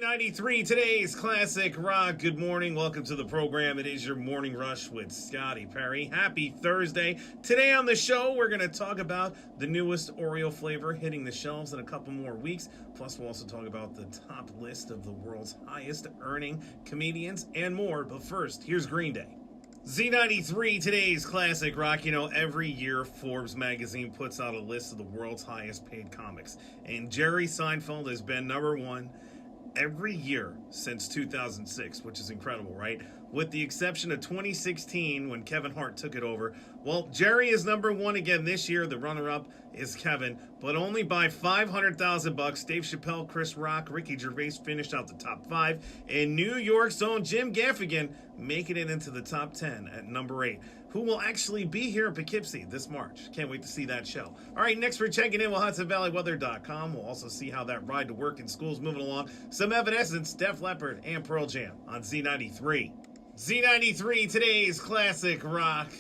Z93, today's classic rock. Good morning. Welcome to the program. It is your morning rush with Scotty Perry. Happy Thursday. Today on the show, we're going to talk about the newest Oreo flavor hitting the shelves in a couple more weeks. Plus, we'll also talk about the top list of the world's highest earning comedians and more. But first, here's Green Day. Z93, today's classic rock. You know, every year Forbes magazine puts out a list of the world's highest paid comics. And Jerry Seinfeld has been number one every year since 2006, which is incredible, right? With the exception of 2016 when Kevin Hart took it over. Well, Jerry is number one again this year. The runner-up is Kevin, but only by $500,000. Dave Chappelle, Chris Rock, Ricky Gervais finished out the top five, and New York's own Jim Gaffigan making it into the top 10 at number 8. Who will actually be here in Poughkeepsie this March. Can't wait to see that show. All right, next we're checking in with HudsonValleyWeather.com. We'll also see how that ride to work and school's moving along. Some Evanescence, Def Leppard, and Pearl Jam on Z93. Z93, today's classic rock.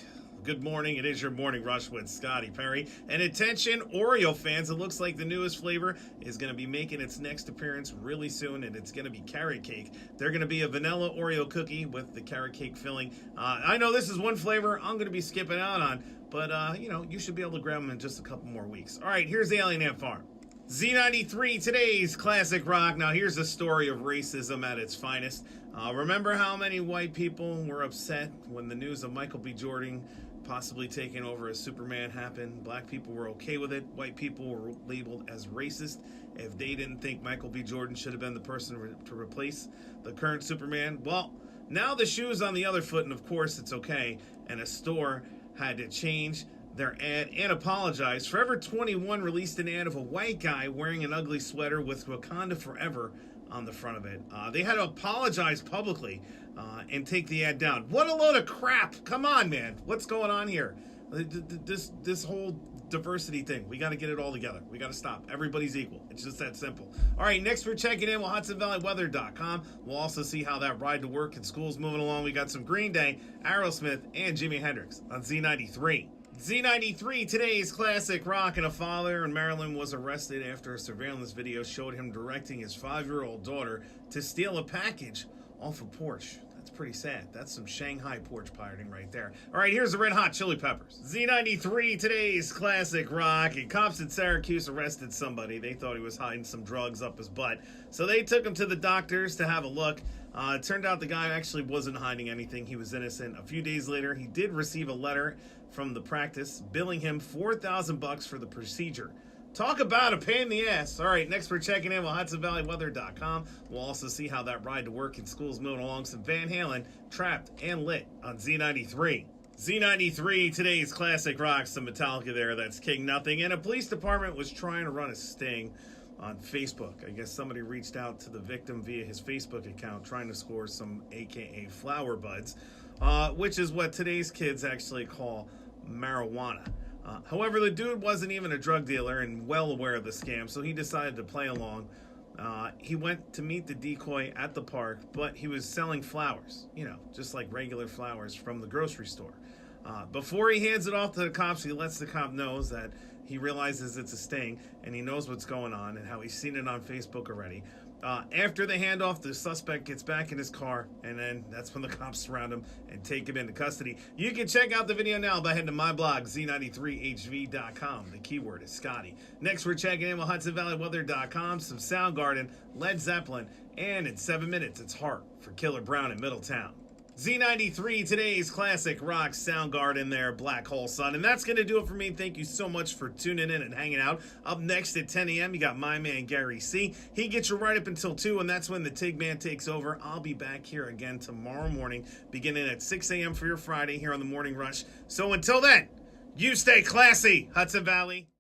Good morning. It is your morning rush with Scotty Perry. And attention, Oreo fans, it looks like the newest flavor is going to be making its next appearance really soon, and it's going to be carrot cake. They're going to be a vanilla Oreo cookie with the carrot cake filling. I know this is one flavor I'm going to be skipping out on, but, you should be able to grab them in just a couple more weeks. All right, here's the Alien Ant Farm. Z93, today's classic rock. Now, here's a story of racism at its finest. Remember how many white people were upset when the news of Michael B. Jordan possibly taking over as Superman happened? Black people were okay with it. White people were labeled as racist if they didn't think Michael B. Jordan should have been the person to replace the current Superman. Well, now the shoe's on the other foot, and of course it's okay. And a store had to change their ad and apologize. Forever 21 released an ad of a white guy wearing an ugly sweater with Wakanda Forever on the front of it. They had to apologize publicly and take the ad down. What a load of crap. Come on, man. What's going on here? This whole diversity thing, we got to get it all together. We got to stop. Everybody's equal. It's just that simple. All right, next we're checking in with HudsonValleyWeather.com. We'll also see how that ride to work and school's moving along. We got some Green Day, Aerosmith, and Jimi Hendrix on Z93. Z93, today's classic rock. And a father in Maryland was arrested after a surveillance video showed him directing his 5-year-old daughter to steal a package off a porch. That's pretty sad. That's some Shanghai porch pirating right there. All right, here's the Red Hot Chili Peppers. Z93, today's classic rock. And cops in Syracuse arrested somebody. They thought he was hiding some drugs up his butt. So they took him to the doctors to have a look. It turned out the guy actually wasn't hiding anything. He was innocent. A few days later, he did receive a letter from the practice billing him $4,000 for the procedure. Talk about a pain in the ass. All right, next we're checking in with HudsonValleyWeather.com. We'll also see how that ride to work and school's moving along. Some Van Halen, Trapped, and Lit on Z93. Z93, today's classic rock. Some Metallica there. That's King Nothing. And a police department was trying to run a sting on Facebook. I guess somebody reached out to the victim via his Facebook account trying to score some AKA flower buds, which is what today's kids actually call marijuana. However, the dude wasn't even a drug dealer and well aware of the scam, so he decided to play along. He went to meet the decoy at the park, but he was selling flowers, just like regular flowers from the grocery store. Before he hands it off to the cops, he lets the cop know that he realizes it's a sting, and he knows what's going on and how he's seen it on Facebook already. After the handoff, the suspect gets back in his car, and then that's when the cops surround him and take him into custody. You can check out the video now by heading to my blog, Z93HV.com. The keyword is Scotty. Next, we're checking in with HudsonValleyWeather.com, some Soundgarden, Led Zeppelin, and in 7 minutes, it's Heart for Killer Brown in Middletown. Z93, today's classic rock, Soundgarden there, Black Hole Sun. And that's going to do it for me. Thank you so much for tuning in and hanging out. Up next at 10 a.m., you got my man, Gary C. He gets you right up until 2, and that's when the Tig Man takes over. I'll be back here again tomorrow morning, beginning at 6 a.m. for your Friday here on the Morning Rush. So until then, you stay classy, Hudson Valley.